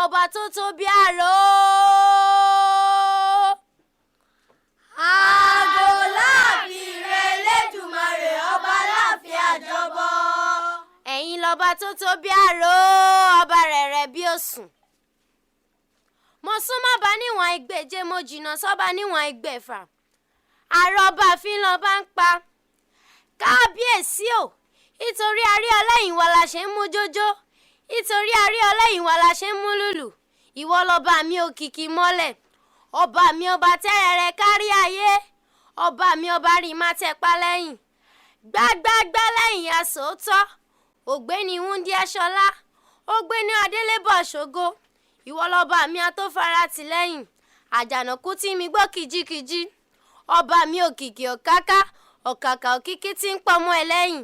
ọba tó tó bí àrò. Àgò láàfin rẹ̀ Elédùmarè ọba láàfin àjọbọ. Ẹ̀yin lọ́ba tó tó bí àrò, ọba rẹ̀rẹ̀ bí òsùn. Mo súnmọ́ bá níwọ̀n ẹgbẹ̀je, mo jìnnà sọ́ba níwọ̀n ẹgbẹ̀fà. Àrọ́bá fi lọ́ba ń pa. Kábíyèsí o, nítorí arí ọlẹ́yìn wa la ṣe ń mú jójó, nítorí arí ọlẹ́yìn wa la ṣe ń mú lùlù. Ìwọ lọ́ba mi òkìkí mọ́lẹ̀, ọba mi ọba tẹ́rẹ̀rẹ̀ kárí ayé, ọba mi ọba rí má tẹpá lẹ́yìn. Gbágbágbá lẹ́yìn asòótọ́, ògbéni wúndí aṣọlá, ògbéni adélébọ̀ ṣògo. Ìwọ lọ́ba mi atófara tìlẹ́yìn, àjànàkú tí mi gbọ́ kìjikìji. Ọba mi òkìkí ọ̀káká, ọ̀kàkà òkìkí tí ń pọmọ ẹlẹ́yìn.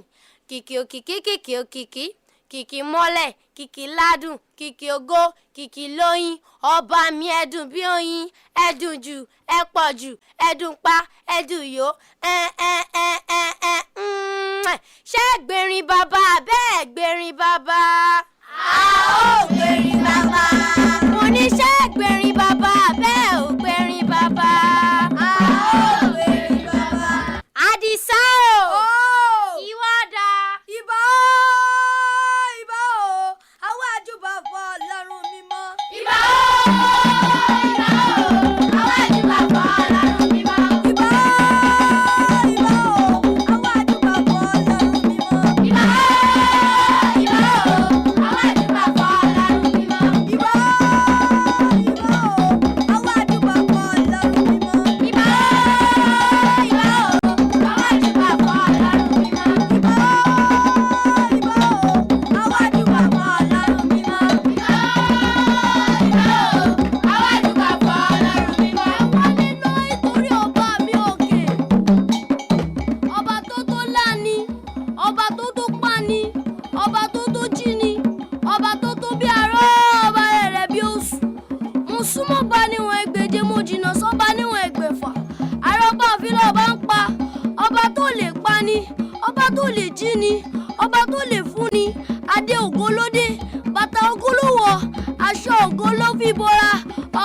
Kìkì òkìkí kìkì òkìkí, kìkì mọ́lẹ̀, kìkì ládùn, kìkì ògo, kìkì lóyin. Ọba mi ẹdùn bí oyin, ẹdùn jù, ẹ pọ̀ jù, ẹdùn pa, ẹdùn yó. Ṣé gbèrin bàbá bẹ́ẹ̀ gbèrin bàbá? A ó gbèrin bàbá. Mo ní ṣé gbèrin bàbá bẹ́ẹ̀ ò gbèrin bàbá? A ó gbèrin bàbá. Àdìsá o. Ìwọ dà. Ìbà o, àwọn àjùbà fún Ọlọ́run mímọ́. Ìbà o, àwọn àjùbà fún Ọlọ́run mímọ́. Ìbà o, àwọn àjùbà fún Ọlọ́run mímọ́. Ìbà o, àwọn àjùbà fún Ọlọ́run mímọ́. Ìbà o, àwọn àjùbà fún Ọlọ́run mímọ́. Ìbà o, àwọn àjùbà fún Ọlọ́run mímọ́. Ìbà o, àwọn àjùbà fún Ọlọ́run mímọ́. Nítorí ọba mi òkè, ọba tó tó láni, ọba tó tó pani, ọba tó tó jíni, ọba tó tó bí aró, ọba rẹ̀rẹ̀ bí oṣù. Mo súnmọ́ bá níwọ̀n ẹgbẹ̀je, mo jìnnà sọ́ba níwọ̀n ẹgbẹ̀fà. Àrọ́bá fi lọ́ba ń pa, ọba tó lè pani, ọba tó lè jíni, ọba tó lè fúnni. Adé ògo ló dé, bàtà ògo ló wọ̀, aṣọ ògo ló fi bora.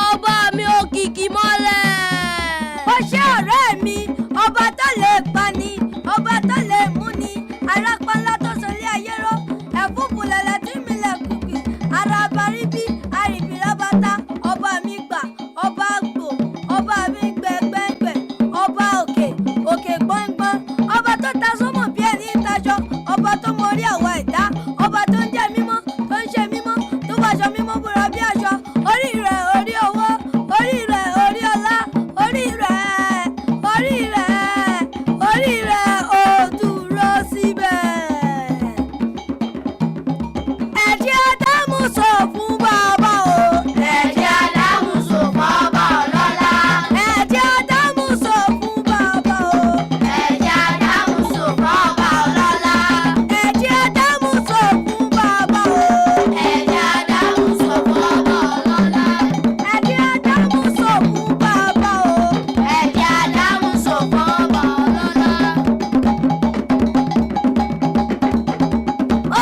Ọba mi òkìkí mọ́lẹ̀. Ó ṣé ọ̀rẹ́ mi, ọba tó lè pani, ọba tó lè múni, arápálá tó sọlé ayé ró, ẹ̀fúùfù lẹ̀lẹ̀ tí mi lẹ̀ kùkì, araba ríbí, arìbì rábátá, ọba mi gbà, ọba gbò, ọba mi gbẹ̀gbẹ̀gbẹ̀, ọba òkè, òkè gbọ̀ngbọ̀n, ọba tó ta sọ́mọ̀ bí ẹni ń taṣọ, ọba tó mọ orí àwa ẹ̀dá, ọba tó ń jẹ́ mímọ́, tó ń ṣe mímọ́, tó wàṣọ mímọ́ búra bí aṣọ, orí rẹ̀ orí owó, orí rẹ̀ orí ọlá, orí rẹ̀ ó dúró síbẹ̀. Ẹ̀jẹ̀ Ádámù sọ fún bàbá o. Ẹ̀jẹ̀ Ádámù sọ fún ọba ọlọ́lá. Ẹ̀jẹ̀ Ádámù sọ fún bàbá o. Ẹ̀jẹ̀ Ádámù sọ fún ọba ọlọ́lá. Ẹ̀jẹ̀ Ádámù sọ fún bàbá o. Ẹ̀jẹ̀ Ádámù sọ fún ọba ọlọ́lá. Ẹ̀jẹ̀ Ádámù sọ fún bàbá o. Ẹ̀jẹ̀ Ádámù sọ fún ọba ọlọ́lá. Ó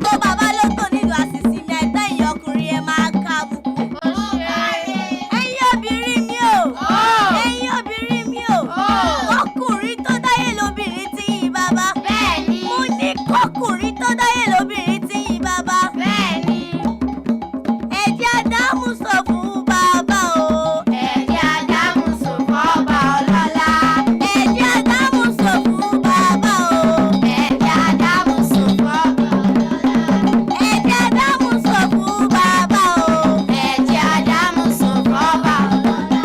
tó bàbá ló tó nínú àṣìṣe ní ẹgbẹ́ ìyá ọkùnrin ẹ máa ká àbùkù. Ẹ̀yin obìnrin mi o. Ẹ̀yin obìnrin mi o. Kọkùnrin tó dáyé lóbìnrin tí yìn bàbá. Bẹ́ẹ̀ni. Mo ní kọkùnrin tó dáyé lóbìnrin tí yìn bàbá. Bẹ́ẹ̀ni. Ẹ̀jẹ̀ Ádámù sọ fún bàbá o. Ẹ̀jẹ̀ Ádámù sọ fún ọba ọlọ́lá. Ẹ̀jẹ̀ Ádámù sọ fún bàbá o. Ẹ̀jẹ̀ Ádámù sọ fún ọba ọlọ́lá. Ẹ̀jẹ̀ Ádámù sọ fún bàbá o. Ẹ̀jẹ̀ Ádámù sọ fún ọba ọlọ́lá.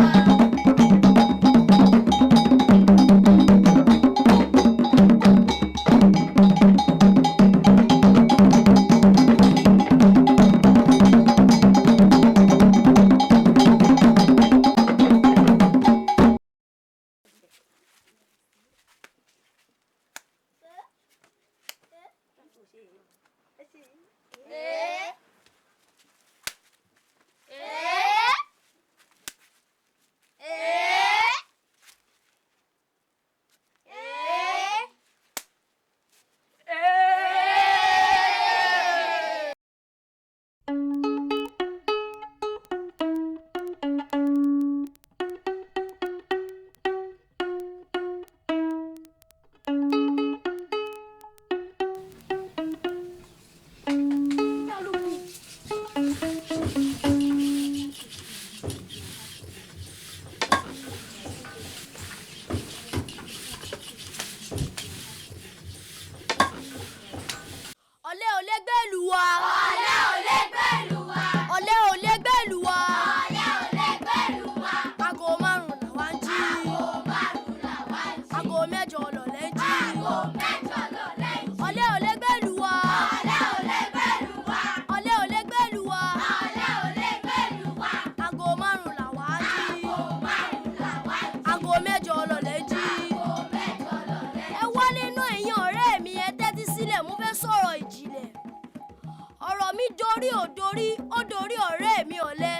dorí ò dorí ó dorí ọ̀rẹ́ mi ọ̀lẹ.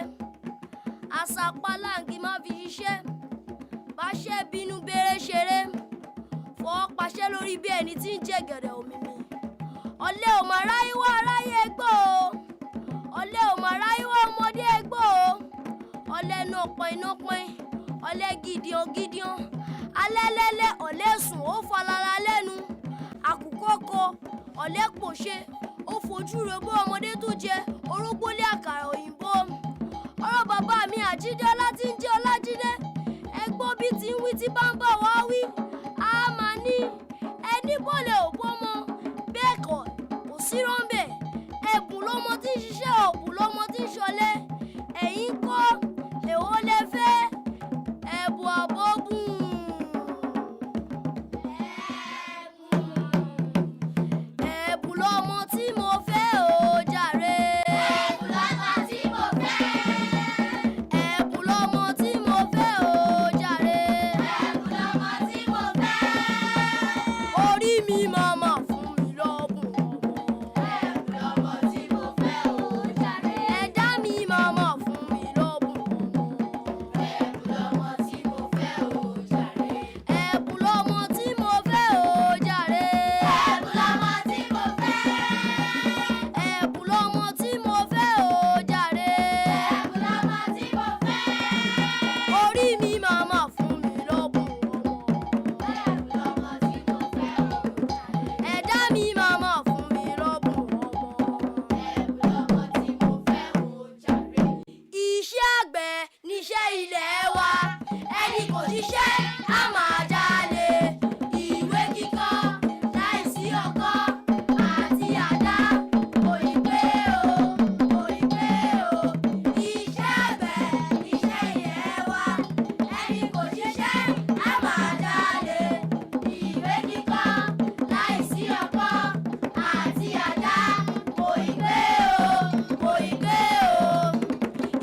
àṣàpáláǹgì má fi ṣiṣẹ́ báṣẹ́ bínú béèrè ṣeré fọwọ́ paṣẹ lórí bí ẹni tí ń jẹ gẹ̀rẹ̀ òmìmì. ọ̀lẹ ò mà ráyé wá aráyé gbọ́ o, ọ̀lẹ ò mà ráyé wá ọmọdé gbọ́ o. ọ̀lẹ náà pọ́n ọ̀lẹ gidian alẹ́lẹ́lẹ́ ọ̀lẹ sùn ó falala lẹ́nu. àkùkọ kọ ọ̀lẹ pòṣe ó fojú rogbó ọmọdé tó jẹ orógbó lé àkàrà òyìnbó. ọ̀rọ̀ bàbá mi àjídé ọlá tí ń jẹ́ ọlájídé ẹgbọ́n bí ti ń wí tí bá ń bá wa wí. a máa ní ẹni bọ́lẹ̀ ò bọ́mọ bẹ́ẹ̀ kọ́ kò sí rọ́ńbẹ̀. ẹ̀bùn lọ́mọ tí ń ṣiṣẹ́ ọ̀bùn lọ́mọ tí ń ṣọlẹ̀. ẹ̀yin kọ́ èwo lẹ fẹ́ ẹ̀bùn àbọ̀bùn. ẹ̀bùn lọ́mọ tí mo fẹ́ o jàre. ẹ̀bùn lọ́mọ tí mo fẹ́. ẹ̀bùn lọ́mọ tí mo fẹ́ o jàre. ẹ̀bùn lọ́mọ tí mo fẹ́. orí mi màmá fún mi lọ́bùn ọmọ. ẹ̀bùn lọ́mọ tí mo fẹ́ o jàre. ẹ̀dá mi màmá fún mi lọ́bùn ọmọ. ẹ̀bùn lọ́mọ tí mo fẹ́ o jàre. ẹ̀bùn lọ́mọ tí mo fẹ́ o jàre. ẹ̀bùn lọ́mọ tí mo fẹ́. ẹ̀bùn lọ́mọ tí mo fẹ́ o jàre. ẹ̀bùn lọ́mọ tí mo fẹ́. orí mi màmá fún mi lọ́bùn ọmọ. ẹ̀bùn lọ́mọ tí mo fẹ́ o jàre. ẹ̀dá mi màmá fún mi lọ́bùn ọmọ. ẹ̀bùn lọ́mọ tí mo fẹ́ o jàre. iṣẹ́ àgbẹ̀ níṣẹ́ ilẹ̀ wa ẹni kò ṣiṣẹ́ á máa jalè. ìwé kíkọ́ láìsí ọkọ́ àti àdá kò ì pé o, kò ì pé o. iṣẹ́ àgbẹ̀ níṣẹ́ ilẹ̀ wa ẹni kò ṣiṣẹ́ á máa jalè. ìwé kíkọ́ láìsí ọkọ́ àti àdá kò ì pé o, kò ì pé o.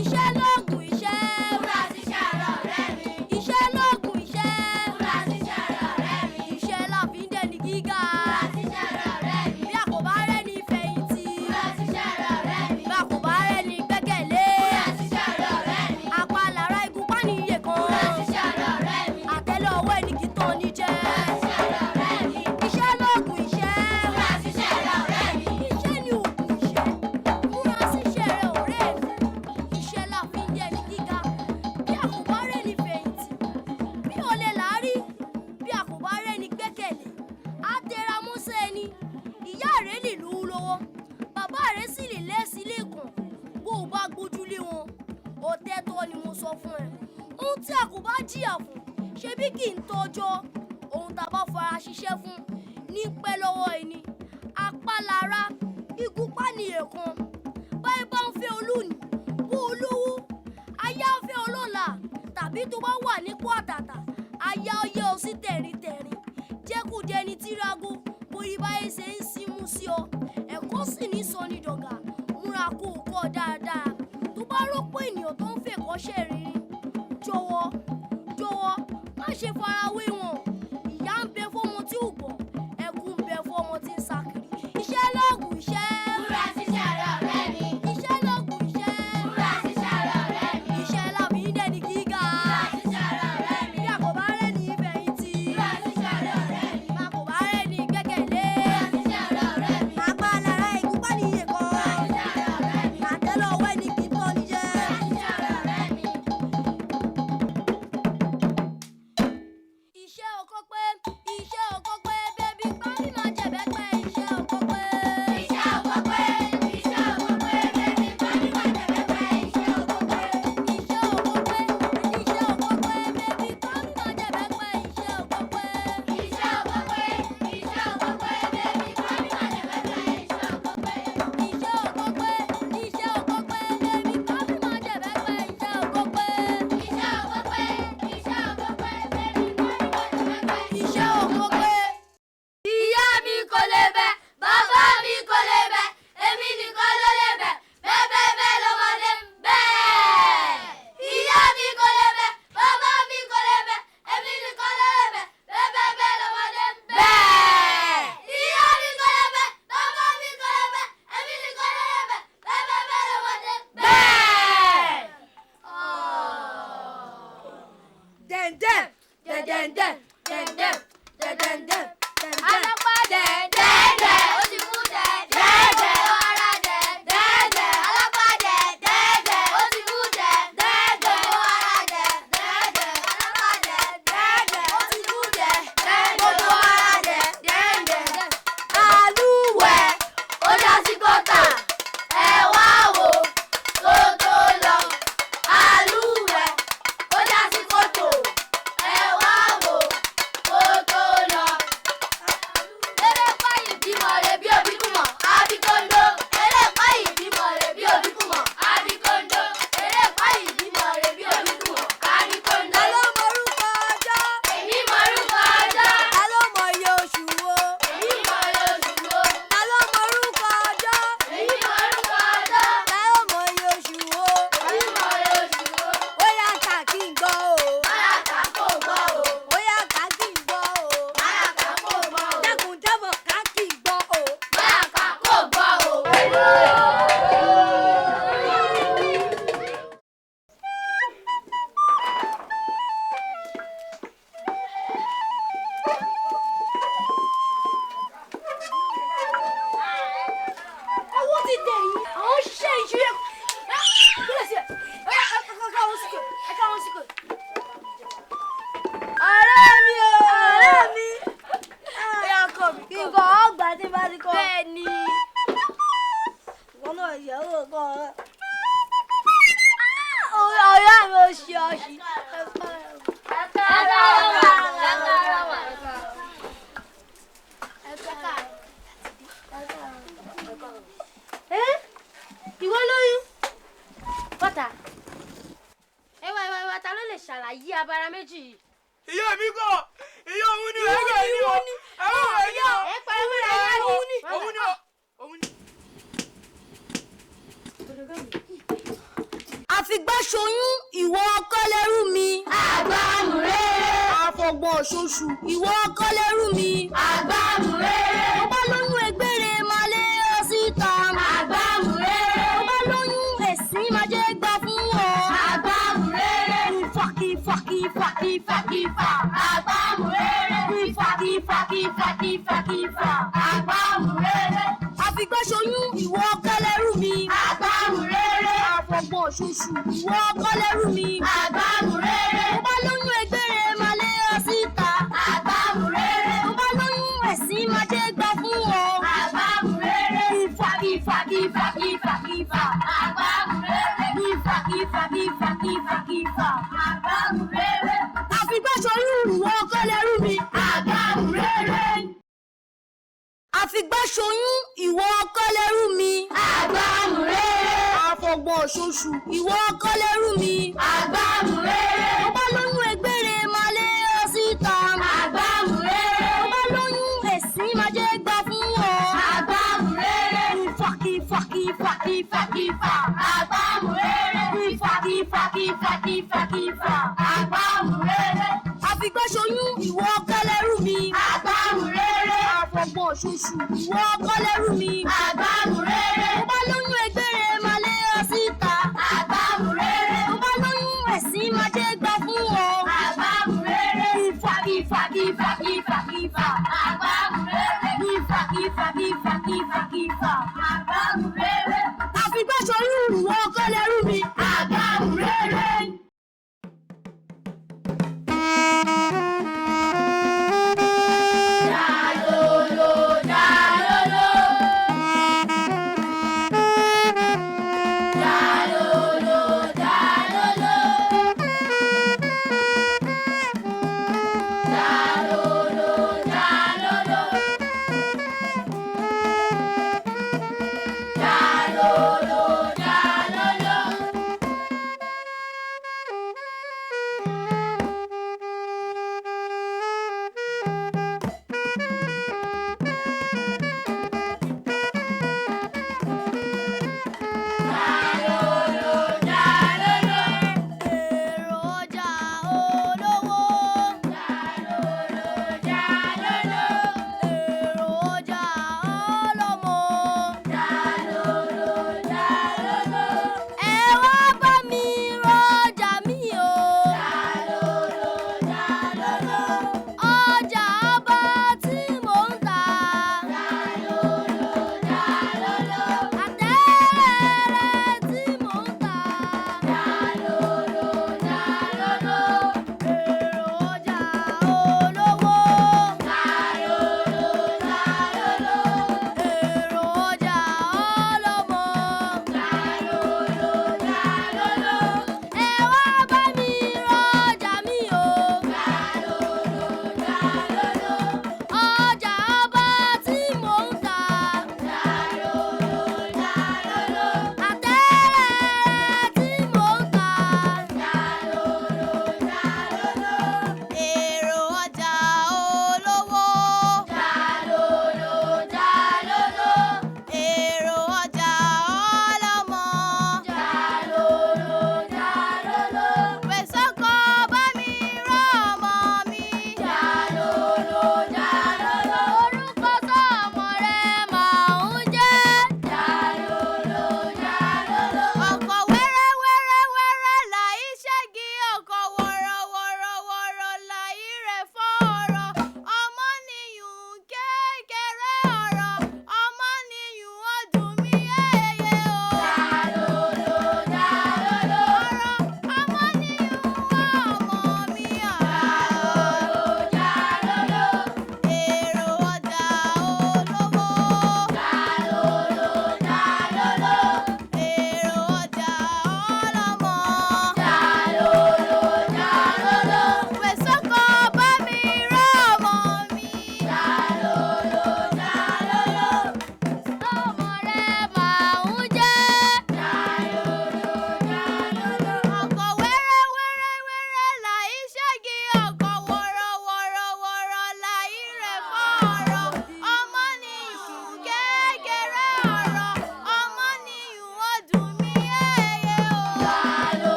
iṣẹ́ lóògùn iṣẹ́. múra síṣẹ́ ara ọ̀rẹ́ mi. iṣẹ́ lóògùn iṣẹ́. múra síṣẹ́ ara ọ̀rẹ́ mi. iṣẹ́ la fi ń dẹni gíga. múra síṣẹ́ ara ọ̀rẹ́ mi. bí a kò bá rẹ́ni fẹ̀yìntì. múra síṣẹ́ ara ọ̀rẹ́ mi. bí a kò bá rẹ́ni gbẹ́kẹ̀lé. múra síṣẹ́ ara ọ̀rẹ́ mi. apá lára igun pánìyè kan. múra síṣẹ́ ara ọ̀rẹ́ mi. àtẹ́lẹ̀ ọwọ́ ẹni kì í tán ní jẹ. múra síṣẹ́ ara ọ̀rẹ́ mi. iṣẹ́ lóògùn iṣẹ́. múra síṣẹ́ ara ọ̀rẹ́ mi. iṣẹ́ ni òògùn iṣẹ́. múra síṣẹ́ rẹ ọ̀rẹ́ mi. iṣẹ́ la fi ń dẹni gíga. bí a kò bá rẹ́ni fẹ̀yìntì. bí olè láárí. bí a kò bá rẹ́ni gbẹ́kẹ̀lé. á tẹra mọ́ṣẹ́ ẹni. ìyá rẹ̀ lè lówó lọ́wọ́. bàbá rẹ̀ sì lè lẹ́sìn lẹ́kàn. bó o bá gbójúlé wọn. òtẹ́tọ́ ni mo sọ fún ẹ. ohun tí a kò bá jìyà fún ṣebí kì í tọ́jọ́. ohun tá a bá fara ṣiṣẹ́ fún ní pẹ́ lọ́wọ́ ẹni. apá lára igun pánìyàn kan. báyìí bá ń fẹ́ olóòní bó olówó. aya ń fẹ́ ọlọ́lá tàbí tó bá wà nípò àtàtà. aya ọyẹ ọ sí tẹ̀ríntẹ̀rín. jẹ́ kó di ẹni tí rago bóyí báyìí ṣe ń simú sí ọ. ẹ̀kọ́ sì ní sọ ní dọ̀gà. múra kó o kọ́ dáadáa. tó bá rọ́pò ènìyàn tó ń fèkọ́ṣẹ́ rírin jọ̀wọ́ má ṣe farawé wọn. ìyà ń bẹ fọ́mọ tí ò gbọ́ ẹkún ń bẹ fọ́mọ tí ń sá kiri. iṣẹ́ lóògùn iṣẹ́. múra síṣẹ́ ara ọ̀rẹ́ mi. iṣẹ́ lóògùn iṣẹ́. múra síṣẹ́ ara ọ̀rẹ́ mi. iṣẹ́ la fi ń dẹni gíga. múra síṣẹ́ ara ọ̀rẹ́ mi. bí a kò bá rẹ́ni fẹ̀yìntì. múra síṣẹ́ ara ọ̀rẹ́ mi. bí a kò bá rẹ́ni gbẹ́kẹ̀lé. múra síṣẹ́ ara ọ̀rẹ́ mi. apá lára igun pánìyàn kan. múra síṣẹ́ ara ọ̀rẹ́ mi. àtẹ́lẹ̀ ọwọ́ ẹni kì í tọ́ ní jẹ. múra síṣẹ́ ara ọ̀rẹ́ mi. abara méjì yìí. Ìyá mi kọ́, ìyá òun ni ẹ̀rọ ni o. Ẹ̀rọ ni o. Ẹ parí mọ́ ra ìyá òun ni. Òun ni o. Òun ni. àfìgbàṣoyún ìwọ ọkọ lẹ́rú mi. Àgbàmúréré. àfọ̀gbọ̀n ṣoṣù ìwọ ọkọ lẹ́rú mi. Àgbàmúréré. mo bá lóyún egbére máa lé ọ síta. Àgbàmúréré. mo bá lóyún ẹ̀sìn máa jẹ́ gbà fún ọ. Àgbàmúréré. Ìfàkìfà. Àgbàmúréré. Ìfàkìfà. Àgbàmúréré. àfìgbàṣoyún ìwọ ọkọ lẹ́rú mi. Àgbàmúréré. àfọ̀gbọ̀n ṣoṣù ìwọ ọkọ lẹ́rú mi. Àgbàmúréré. mo bá lóyún egbére máa lé ọ síta. Àgbàmúréré. mo bá lóyún ẹ̀sìn máa jẹ́ gbà fún ọ. Àgbàmúréré. Ìfàkìfà. Àgbàmúréré. Àgbàmúréré. àfìgbàṣoyún ìwọ ọkọ lẹ́rú mi. Àgbàmúréré. àfìgbàṣoyún ìwọ ọkọ lẹ́rú mi. Àgbàmúréré. àfọ̀gbọ̀n ṣoṣù ìwọ ọkọ lẹ́rú mi. Àgbàmúréré. mo bá lóyún egbére máa lé ọ síta. Àgbàmúréré. mo bá lóyún ẹ̀sìn máa jẹ́ gbà fún ọ. Àgbàmúréré. Ìfàkìfà. Àgbàmúréré. Àgbàmúréré. àfìgbàṣoyún ìwọ ọkọ lẹ́rú mi. Àgbàmúréré. àfọ̀gbọ̀n ṣoṣù ìwọ ọkọ lẹ́rú mi. Àgbàmúréré. mo bá lóyún egbére máa lé ọ síta. Àgbàmúréré. mo bá lóyún ẹ̀sìn máa jẹ́ gbà fún ọ. Àgbàmúréré. Ìfàkìfà. Àgbàmúréré. àfìgbàṣoyún ìwọ ọkọ lẹ́rú mi. Àgbàmúréré. Jalolo, jalolo.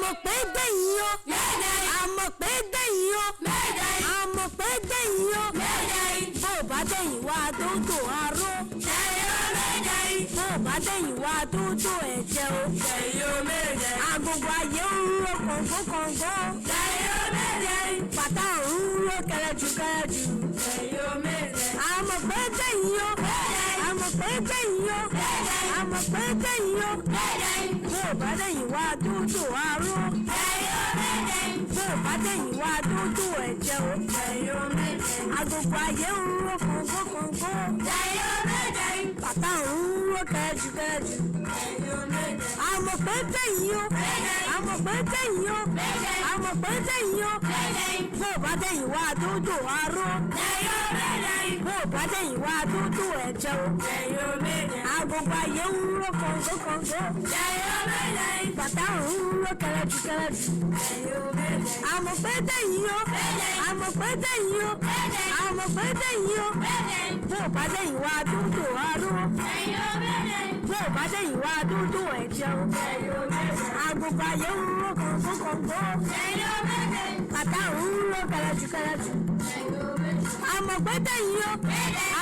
àmọ̀ pé dẹ̀yìn o àmọ̀ pé dẹ̀yìn o àmọ̀ pé dẹ̀yìn o bó o bá dẹ̀yìn wá dóńdó aró bó o bá dẹ̀yìn wá dóńdó ẹ̀jẹ̀ o agogo ayé ń ro kọ̀ǹgó bàtà ń ro kẹrẹjù àmọ̀ pé dẹ̀yìn o àmọ̀ pé dẹ̀yìn o àmọ̀ pé dẹ̀yìn o bó o bá dẹ̀yìn wá dóńdó aró bó o bá dẹ̀yìn wá dóńdó ẹ̀jẹ̀ o agogo ayé ń ro kọ̀ǹgó bàtà ń ro kẹrẹjù àmọ̀ pé dẹ̀yìn o àmọ̀ pé dẹ̀yìn o àmọ̀ pé dẹ̀yìn o bó o bá dẹ̀yìn wá dóńdó aró bó o bá dẹ̀yìn wá dóńdó ẹ̀jẹ̀ o agogo ayé ń ro kọ̀ǹgó bàtà ń ro kẹrẹjù àmọ̀ pé dẹ̀yìn o àmọ̀ pé dẹ̀yìn o àmọ̀ pé dẹ̀yìn o bó o bá dẹ̀yìn wá dóńdó aró bó o bá dẹ̀yìn wá dóńdó ẹ̀jẹ̀ o agogo ayé ń ro kọ̀ǹgó bàtà ń ro kẹrẹjù àmọ̀ pé dẹ̀yìn o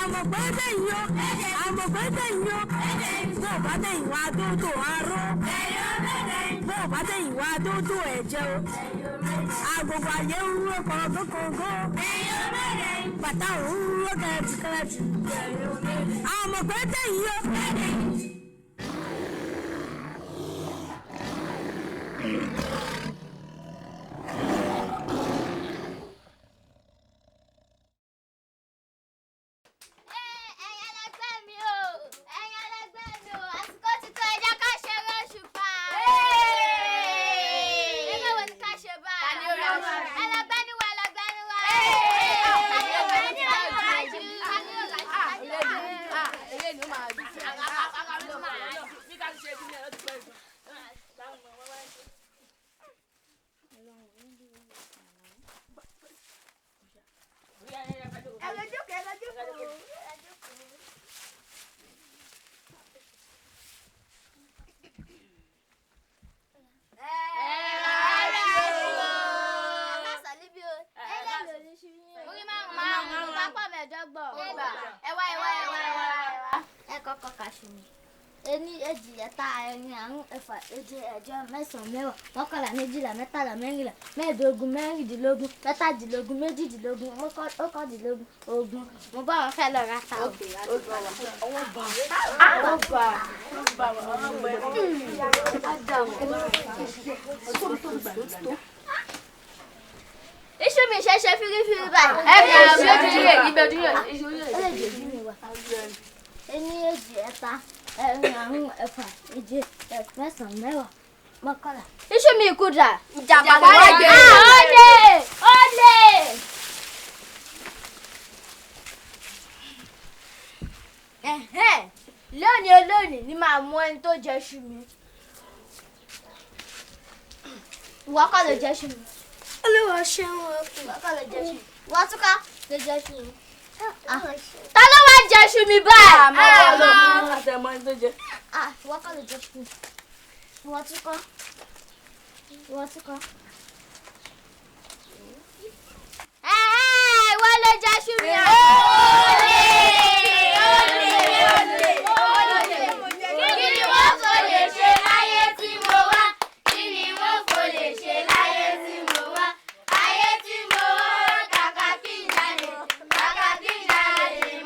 àmọ̀ pé dẹ̀yìn o àmọ̀ pé dẹ̀yìn o bó o bá dẹ̀yìn wá dóńdó aró bó o bá dẹ̀yìn wá dóńdó ẹ̀jẹ̀ o agogo ayé ń ro kọ̀ǹgó bàtà ń ro kẹrẹjù àmọ̀ pé dẹ̀yìn o. Ení èjì ẹ̀ta ẹ̀rin àrún ẹ̀fà èje ẹ̀jọ mẹ́sàn-án mẹ́wàá mọ́kànlá méjìlá mẹ́tàlá mẹ́rìnlá mẹ́ẹ̀ẹ́dógún mẹ́rìndínlógún mẹ́tàdínlógún méjìdínlógún ókàndínlógún ogún. Mo bá wọn fẹ́ lọ ra ta o. Iṣu mi ṣe fírífírí báyìí. Ení èjì ẹ̀ta ẹ̀rin àrún ẹ̀fà èje mẹ́sàn-án mẹ́wàá mọ́kànlá. Iṣu mi kú dà. Ìjàmbá wá jẹ. Olè. Lónìí ni màá mú ẹni tó jẹ iṣu mi. Ìwọ kọ́ ló jẹ iṣu mi. Olúwa ṣeun o. Ìwọ kọ́ ló jẹ iṣu mi. Ìwọ túká ló jẹ iṣu mi. Ta ló wá jẹ iṣu mi báyìí? Ìwọ kọ́ ló jẹ iṣu mi. Ìwọ túká. Ìwọ ló jẹ iṣu mi. Kí ni wọ́n kò lè ṣe láyé tí mo wá? Kí ni wọ́n kò lè ṣe láyé tí mo wá? Ayé tí mo wá kàkà kí n jalè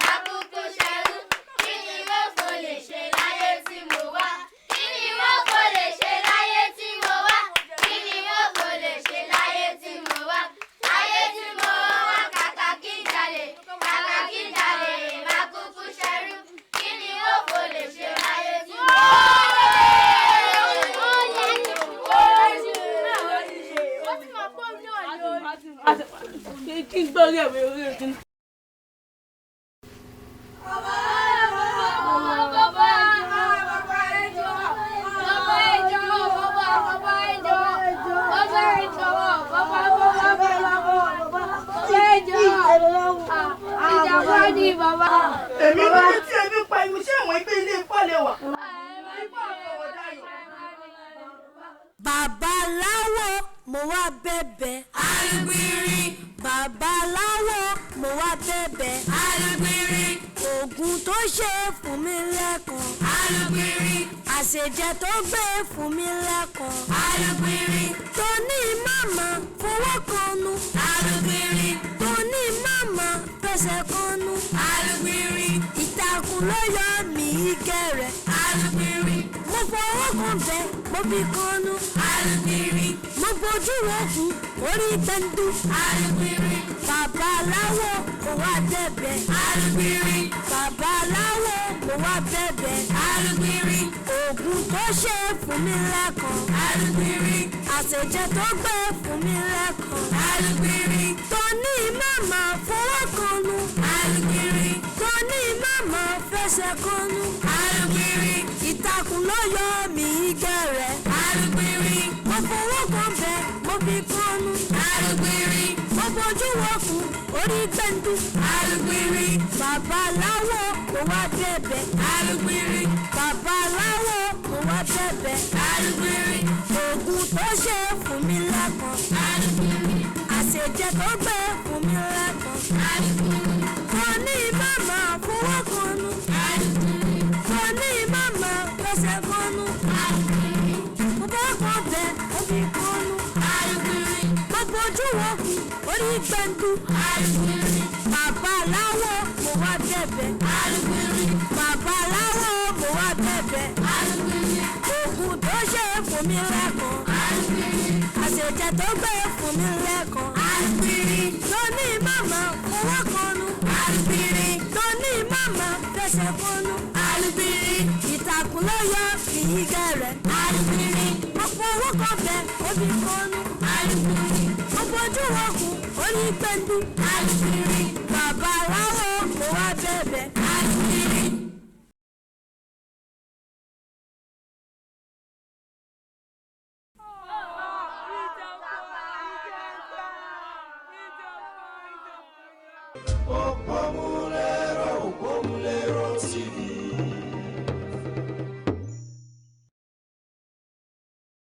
má kúkú ṣerú. Kí ni wọ́n kò lè ṣe láyé tí mo wá? Kí ni wọ́n kò lè ṣe láyé tí mo wá? Kí ni wọ́n kò lè ṣe láyé tí mo wá? Ayé tí mo wá kàkà kí n jalè má kúkú ṣerú. Kí ni wọ́n kò lè ṣe láyé tí mo wá? Kí n gbọ́ rí ẹ̀wẹ̀ orí ojú. Èmi ló dé tí ebi pa irú iṣẹ́ ìwọ̀n ẹgbẹ́ ilé ìpàlẹ̀ wà. Babaláwo. wá bẹ̀bẹ̀. Alùgbìrì. Babaláwo mo wá bẹ̀bẹ̀. Alùgbìrì. Ògùn tó ṣe fún mi lẹ́kan. Alùgbìrì. Àṣejẹ tó gbé fún mi lẹ́kan. Alùgbìrì. Tó ní màmá fowó kanú. Alùgbìrì. Tó ní màmá fẹsẹ̀ kanú. Alùgbìrì. Ìtàkùn ló yọ mí gẹ̀rẹ̀. Alùgbìrì. Mo fọwọ́ kan bẹ́ mo fi kanú. Alùgbìrì. Mo bojú òkun orí gbẹ̀ndú. Alùgbìrì. Babaláwo mo wá bẹ̀bẹ̀. Alùgbìrì. Babaláwo mo wá bẹ̀bẹ̀. Alùgbìrì. Ògùn tó ṣe fún mi lẹ́kan. Alùgbìrì. Àṣejẹ tó gbé fún mi lẹ́kan. Alùgbìrì. Tó ní màmá fọwọ́ kanú. Alùgbìrì. Tó ní màmá fẹsẹ̀ kanú. Alùgbìrì. Ìtàkùn ló yọ mí gẹ̀rẹ̀. Alùgbìrì. Mo fọwọ́ kan bẹ́ mo fi kanú. Alùgbìrì. Mo bojú òkun orí gbẹ̀ndú. Alùgbìrì. Babaláwo mo wá bẹ̀bẹ̀. Alùgbìrì. Babaláwo mo wá bẹ̀bẹ̀. Alùgbìrì. Ògùn tó ṣe fún mi lẹ́kan. Alùgbìrì. Àṣejẹ tó gbé fún mi lẹ́kan. Alùgbìrì. Tó ní màmá fọwọ́ kanú. Alùgbìrì. Tó ní màmá fẹsẹ̀ kanú. Alùgbìrì. Mo bá kan bẹ́ mo fi kanú. Alùgbìrì. Mo bojú òkun orí gbẹ̀ndú. Alùgbìrì. Babaláwo mo wá bẹ̀bẹ̀. Alùgbìrì. Babaláwo mo wá bẹ̀bẹ̀. Alùgbìrì. Ògùn tó ṣe fún mi lẹ́kan. Alùgbìrì. Àṣejẹ tó gbé fún mi lẹ́kan. Alùgbìrì. Tó ní màmá fọwọ́ kanú. Alùgbìrì. Tó ní màmá fẹsẹ̀ kanú. Alùgbìrì. Ìtàkùn ló yọ mí gẹ̀rẹ̀. Alùgbìrì. Mo fọwọ́ kan bẹ́ mo fi kanú. Alùgbìrì. Mo bojú òkun orí gbẹ̀ndú. Alùgbìrì.